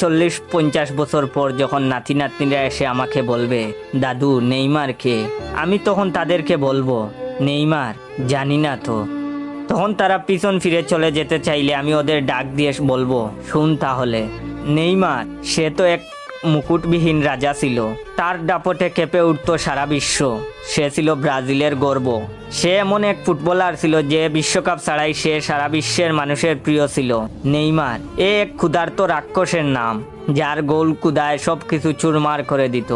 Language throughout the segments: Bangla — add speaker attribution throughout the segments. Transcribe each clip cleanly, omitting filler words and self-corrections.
Speaker 1: 40-50 বছর পর যখন নাতি নাতনিরা এসে আমাকে বলবে, দাদু নেইমার কে, আমি তখন তাদেরকে বলবো, নেইমার জানি না তো। তখন তারা পিছন ফিরে চলে যেতে চাইলে আমি ওদের ডাক দিয়ে বলবো, শুন তাহলে, নেইমার সে তো এক মুকুটবিহীন রাজা ছিল। তার দাপটে কেঁপে উঠত সারা বিশ্ব। সে ছিল ব্রাজিলের গর্ব। সে এমন এক ফুটবলার ছিল যে বিশ্বকাপ ছাড়াই সে সারা বিশ্বের মানুষের প্রিয় ছিল। নেইমার এ এক ক্ষুধার্ত রাক্ষসের নাম, যার গোল কুদায় সবকিছু চুরমার করে দিত।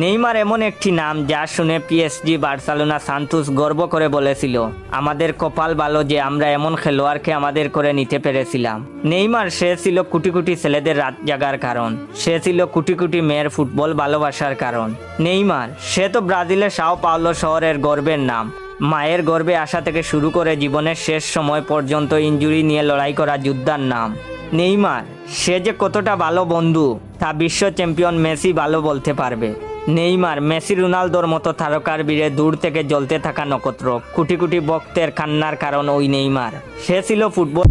Speaker 1: নেইমার এমন একটি নাম যা শুনে PSG, বার্সেলোনা, সান্তোস গর্ব করে বলেছিল, আমাদের কপাল ভালো যে আমরা এমন খেলোয়াড়কে আমাদের করে নিতে পেরেছিলাম। নেইমার সে ছিল কোটি কোটি ছেলেদের রাত জাগার কারণ। সে ছিল কোটি কোটি মেয়ের ফুটবল ভালোবাসার কারণ। নেইমার সে তো ব্রাজিলের সাও পাওলো শহরের গর্বের নাম। মায়ের গর্ভে আসা থেকে শুরু করে জীবনের শেষ সময় পর্যন্ত ইনজুরি নিয়ে লড়াই করা যোদ্ধার নাম। নেইমার সে যে কতটা ভালো বন্ধু তা বিশ্ব চ্যাম্পিয়ন মেসি ভালো বলতে পারবে। নেইমার মেসি, রোনালদোর মতো তারকার বীরে দূর থেকে জ্বলতে থাকা নক্ষত্র। কোটি কোটি ভক্তের কান্নার কারণ ওই নেইমার। সে ছিল ফুটবল।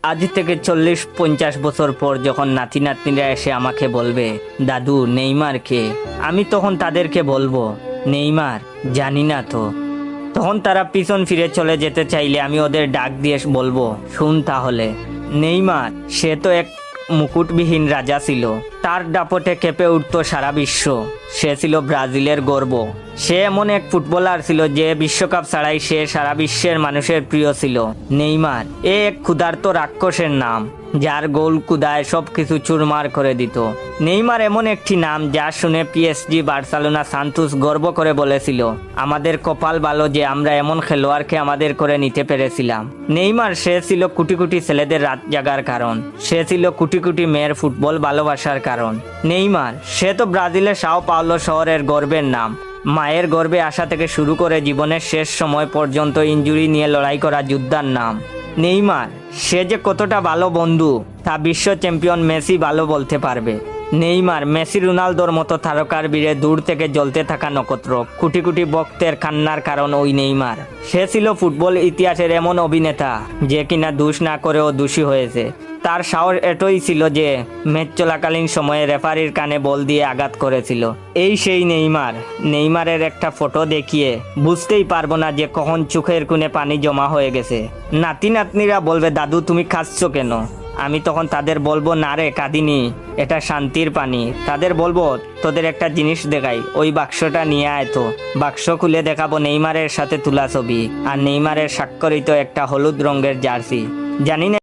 Speaker 1: আজ থেকে 40-50 বছর পর যখন নাতি নাতনিরা এসে আমাকে বলবে, দাদু নেইমার কে, আমি তখন তাদেরকে বলবো, নেইমার জানি না তো। তখন তারা পিছন ফিরে চলে যেতে চাইলে আমি ওদের ডাক দিয়ে বলবো, শুন তাহলে, নেইমার সে তো এক মুকুটবিহীন রাজা ছিল। তার দাপটে কেঁপে উঠত সারা বিশ্ব। সে ছিল ব্রাজিলের গর্ব। সে এমন এক ফুটবলার ছিল যে বিশ্বকাপ ছাড়াই সে সারা বিশ্বের মানুষের প্রিয় ছিল। নেইমার এ এক ক্ষুধার্ত রাক্ষসের নাম, যার গোল কুদায় সবকিছু চুরমার করে দিত। নেইমার এমন একটি নাম যা শুনে PSG, বার্সেলোনা, সান্তোস গর্ব করে বলেছিল, আমাদের কপাল ভালো যে আমরা এমন খেলোয়াড়কে আমাদের করে নিতে পেরেছিলাম। নেইমার সে ছিল কোটি কোটি ছেলেদের রাত জাগার কারণ। সে ছিল কোটি কোটি মেয়ের ফুটবল ভালোবাসার কারণ। নেইমার সে তো ব্রাজিলের সাও পাওলো শহরের গর্বের নাম। মায়ের গর্ভে আসা থেকে শুরু করে জীবনের শেষ সময় পর্যন্ত ইনজুরি নিয়ে লড়াই করা যোদ্ধার নাম। নেইমার সে যে কতটা ভালো বন্ধু তা বিশ্ব চ্যাম্পিয়ন মেসি ভালো বলতে পারবে। নেইমার মেসি, রোনালদোর মতো তারকার বীরে দূর থেকে জ্বলতে থাকা নক্ষত্র। কোটি কোটি ভক্তের কান্নার কারণ ওই নেইমার। সে ছিল ফুটবল ইতিহাসের এমন অভিনেতা যে কিনা দোষ না করেও দোষী হয়েছে। তার সাহস এতই ছিল যে ম্যাচ চলাকালীন সময়ে রেফারির কানে বল দিয়ে আঘাত করেছিল। এই সেই নেইমার। নেইমারের একটা ফটো দেখিয়ে বুঝতেই পারবো না যে কখন চোখের কোণে পানি জমা হয়ে গেছে। নাতি নাতনিরা বলবে, দাদু তুমি কাঁদছো কেন? আমি তখন তাদের বলবো, না রে কাঁদিনি, এটা শান্তির পানি। তাদের বলবো, তোদের একটা জিনিস দেখাই, ওই বাক্সটা নিয়ে আয় তো। বাক্স খুলে দেখাবো নেইমারের সাথে তোলা ছবি আর নেইমারের স্বাক্ষরিত একটা হলুদ রঙের জার্সি। জানি না